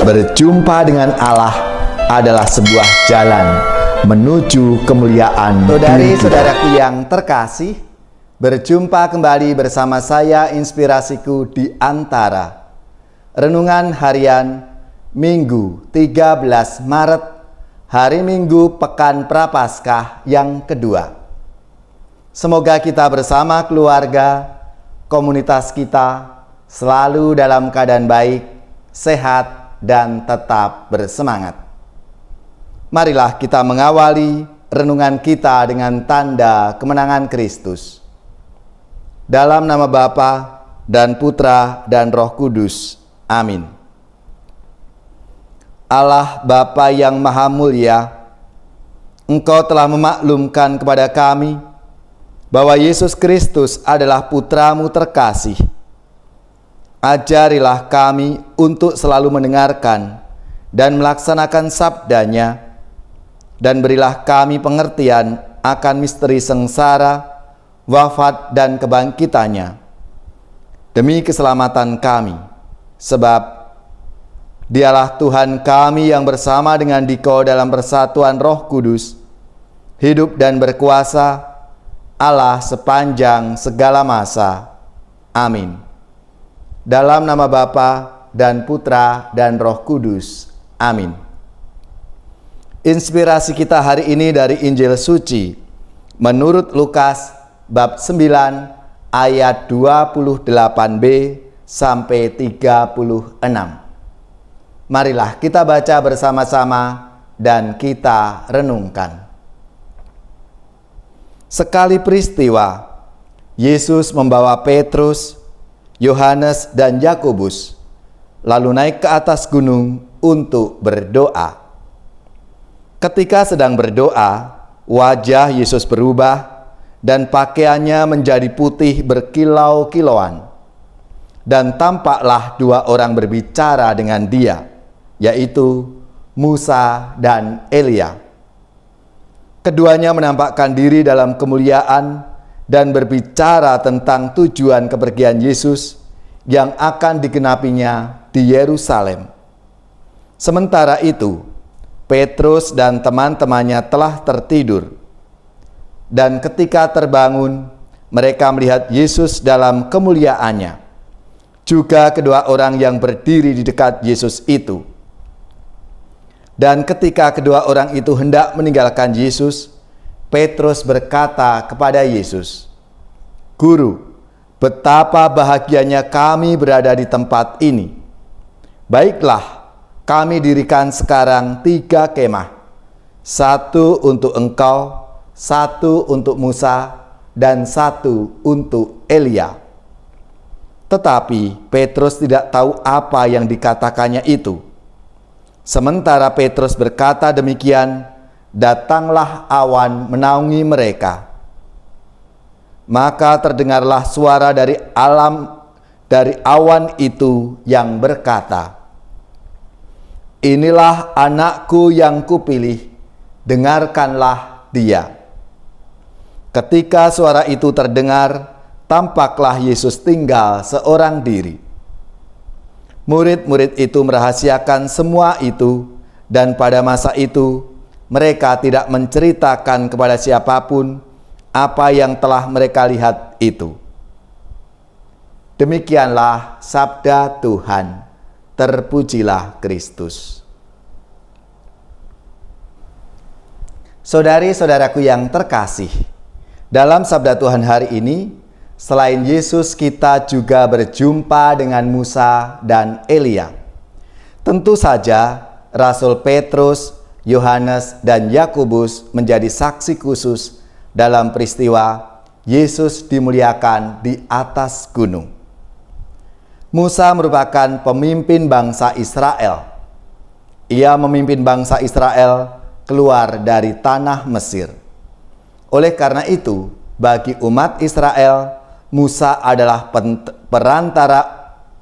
Berjumpa dengan Allah adalah sebuah jalan menuju kemuliaan. Saudari-saudaraku yang terkasih, berjumpa kembali bersama saya Inspirasiku di Antara. Renungan harian Minggu 13 Maret, hari Minggu Pekan Prapaskah yang kedua. Semoga kita bersama keluarga, komunitas kita selalu dalam keadaan baik, sehat, dan tetap bersemangat. Marilah kita mengawali renungan kita dengan tanda kemenangan Kristus. Dalam nama Bapa dan Putra dan Roh Kudus. Amin. Allah Bapa yang Maha Mulia, Engkau telah memaklumkan kepada kami bahwa Yesus Kristus adalah Putra-Mu terkasih. Ajarilah kami untuk selalu mendengarkan dan melaksanakan sabdanya, dan berilah kami pengertian akan misteri sengsara, wafat, dan kebangkitannya, demi keselamatan kami, sebab Dialah Tuhan kami yang bersama dengan Dikau dalam persatuan Roh Kudus, hidup dan berkuasa, Allah sepanjang segala masa. Amin. Dalam nama Bapa dan Putra dan Roh Kudus. Amin. Inspirasi kita hari ini dari Injil Suci menurut Lukas bab 9 ayat 28b sampai 36. Marilah kita baca bersama-sama dan kita renungkan. Sekali peristiwa, Yesus membawa Petrus, Yohanes, dan Yakobus, lalu naik ke atas gunung untuk berdoa. Ketika sedang berdoa, wajah Yesus berubah dan pakaiannya menjadi putih berkilau-kilauan. Dan tampaklah dua orang berbicara dengan dia, yaitu Musa dan Elia. Keduanya menampakkan diri dalam kemuliaan dan berbicara tentang tujuan kepergian Yesus yang akan digenapinya di Yerusalem. Sementara itu, Petrus dan teman-temannya telah tertidur. Dan ketika terbangun, mereka melihat Yesus dalam kemuliaannya. Juga kedua orang yang berdiri di dekat Yesus itu. Dan ketika kedua orang itu hendak meninggalkan Yesus, Petrus berkata kepada Yesus, "Guru, betapa bahagianya kami berada di tempat ini. Baiklah, kami dirikan sekarang 3 kemah, 1 untuk engkau, 1 untuk Musa, dan 1 untuk Elia." Tetapi Petrus tidak tahu apa yang dikatakannya itu. Sementara Petrus berkata demikian, datanglah awan menaungi mereka. Maka terdengarlah suara dari awan itu yang berkata, "Inilah anakku yang kupilih, dengarkanlah dia." Ketika suara itu terdengar, tampaklah Yesus tinggal seorang diri. Murid-murid itu merahasiakan semua itu, dan pada masa itu mereka tidak menceritakan kepada siapapun apa yang telah mereka lihat itu. Demikianlah sabda Tuhan. Terpujilah Kristus. Saudari-saudaraku yang terkasih, dalam sabda Tuhan hari ini, selain Yesus, kita juga berjumpa dengan Musa dan Elia. Tentu saja Rasul Petrus, Yohanes, dan Yakobus menjadi saksi khusus dalam peristiwa Yesus dimuliakan di atas gunung. Musa merupakan pemimpin bangsa Israel. Ia memimpin bangsa Israel keluar dari tanah Mesir. Oleh karena itu, bagi umat Israel, Musa adalah perantara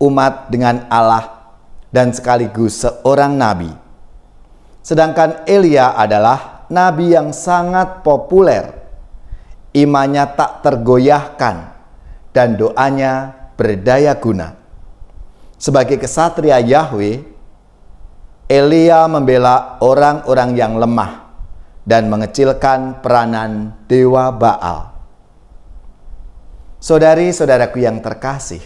umat dengan Allah dan sekaligus seorang nabi. Sedangkan Elia adalah nabi yang sangat populer. Imannya tak tergoyahkan dan doanya berdaya guna. Sebagai kesatria Yahweh, Elia membela orang-orang yang lemah dan mengecilkan peranan dewa Baal. Saudari-saudaraku yang terkasih,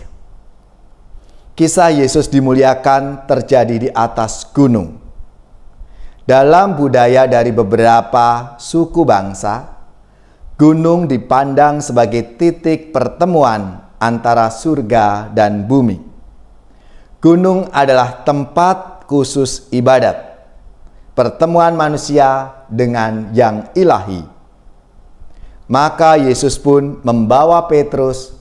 kisah Yesus dimuliakan terjadi di atas gunung. Dalam budaya dari beberapa suku bangsa, gunung dipandang sebagai titik pertemuan antara surga dan bumi. Gunung adalah tempat khusus ibadat, pertemuan manusia dengan yang ilahi. Maka Yesus pun membawa Petrus,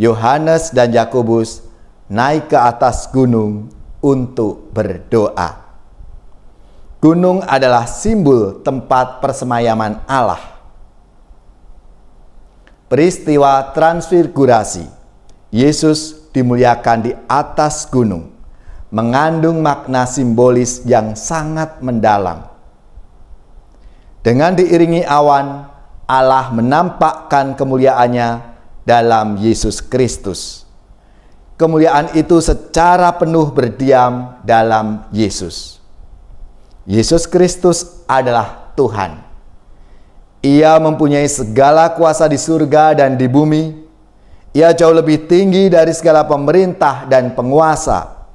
Yohanes, dan Yakobus naik ke atas gunung untuk berdoa. Gunung adalah simbol tempat persemayaman Allah. Peristiwa transfigurasi, Yesus dimuliakan di atas gunung, mengandung makna simbolis yang sangat mendalam. Dengan diiringi awan, Allah menampakkan kemuliaannya dalam Yesus Kristus. Kemuliaan itu secara penuh berdiam dalam Yesus. Yesus Kristus adalah Tuhan. Ia mempunyai segala kuasa di surga dan di bumi. Ia jauh lebih tinggi dari segala pemerintah dan penguasa,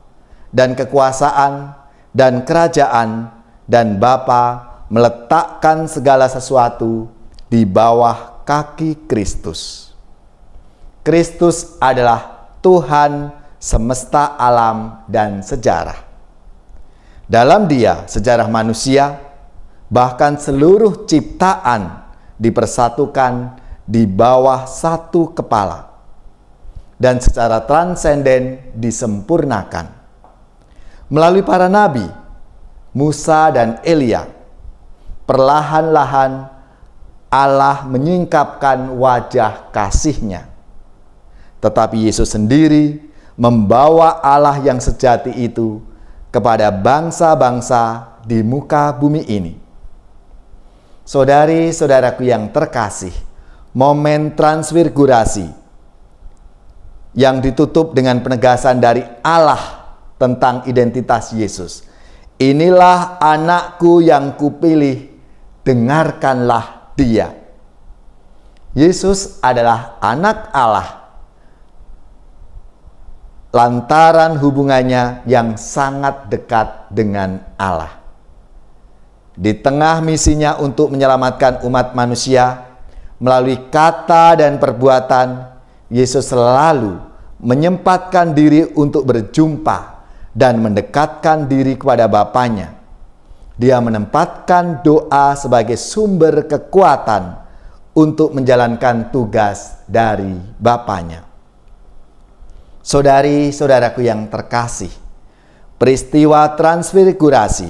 dan kekuasaan, dan kerajaan, dan Bapa meletakkan segala sesuatu di bawah kaki Kristus. Kristus adalah Tuhan semesta alam dan sejarah. Dalam Dia, sejarah manusia, bahkan seluruh ciptaan dipersatukan di bawah satu kepala dan secara transenden disempurnakan. Melalui para nabi, Musa dan Elia, perlahan-lahan Allah menyingkapkan wajah kasih-Nya. Tetapi Yesus sendiri membawa Allah yang sejati itu kepada bangsa-bangsa di muka bumi ini. Saudari-saudaraku yang terkasih, momen transfigurasi yang ditutup dengan penegasan dari Allah tentang identitas Yesus. Inilah anakku yang kupilih, dengarkanlah Dia. Yesus adalah anak Allah lantaran hubungannya yang sangat dekat dengan Allah. Di tengah misinya untuk menyelamatkan umat manusia, melalui kata dan perbuatan, Yesus selalu menyempatkan diri untuk berjumpa dan mendekatkan diri kepada Bapanya. Dia menempatkan doa sebagai sumber kekuatan untuk menjalankan tugas dari Bapanya. Saudari-saudaraku yang terkasih, peristiwa transfigurasi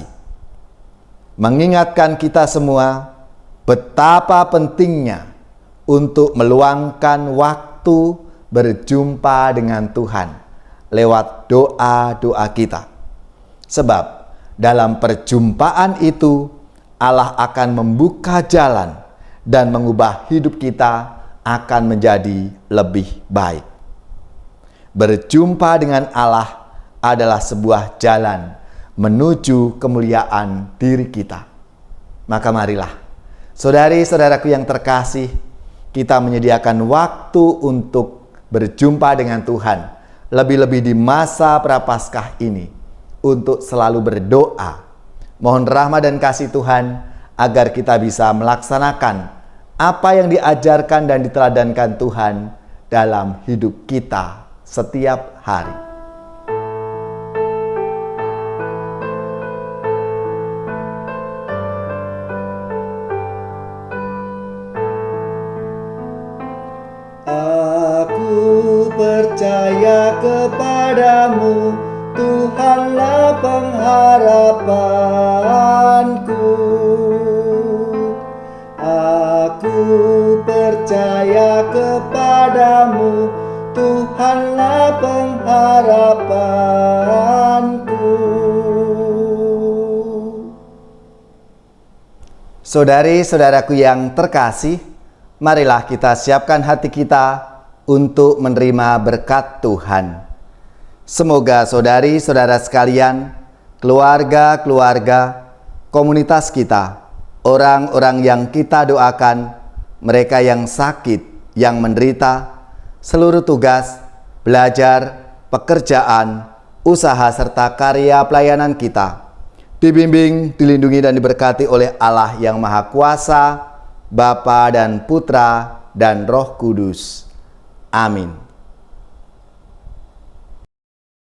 mengingatkan kita semua betapa pentingnya untuk meluangkan waktu berjumpa dengan Tuhan lewat doa-doa kita. Sebab dalam perjumpaan itu Allah akan membuka jalan dan mengubah hidup kita akan menjadi lebih baik. Berjumpa dengan Allah adalah sebuah jalan menuju kemuliaan diri kita. Maka marilah, saudari-saudaraku yang terkasih, kita menyediakan waktu untuk berjumpa dengan Tuhan, lebih-lebih di masa Prapaskah ini, untuk selalu berdoa. Mohon rahmat dan kasih Tuhan agar kita bisa melaksanakan apa yang diajarkan dan diteladankan Tuhan dalam hidup kita setiap hari. Aku percaya kepadamu, Tuhanlah pengharapanku. Aku percaya kepadamu, Tuhanlah pengharapanku. Saudari-saudaraku yang terkasih, marilah kita siapkan hati kita untuk menerima berkat Tuhan. Semoga saudari-saudara sekalian keluarga-keluarga, komunitas kita, orang-orang yang kita doakan, mereka yang sakit, yang menderita, seluruh tugas, belajar, pekerjaan, usaha serta karya pelayanan kita dibimbing, dilindungi dan diberkati oleh Allah yang Maha Kuasa, Bapa dan Putra dan Roh Kudus. Amin.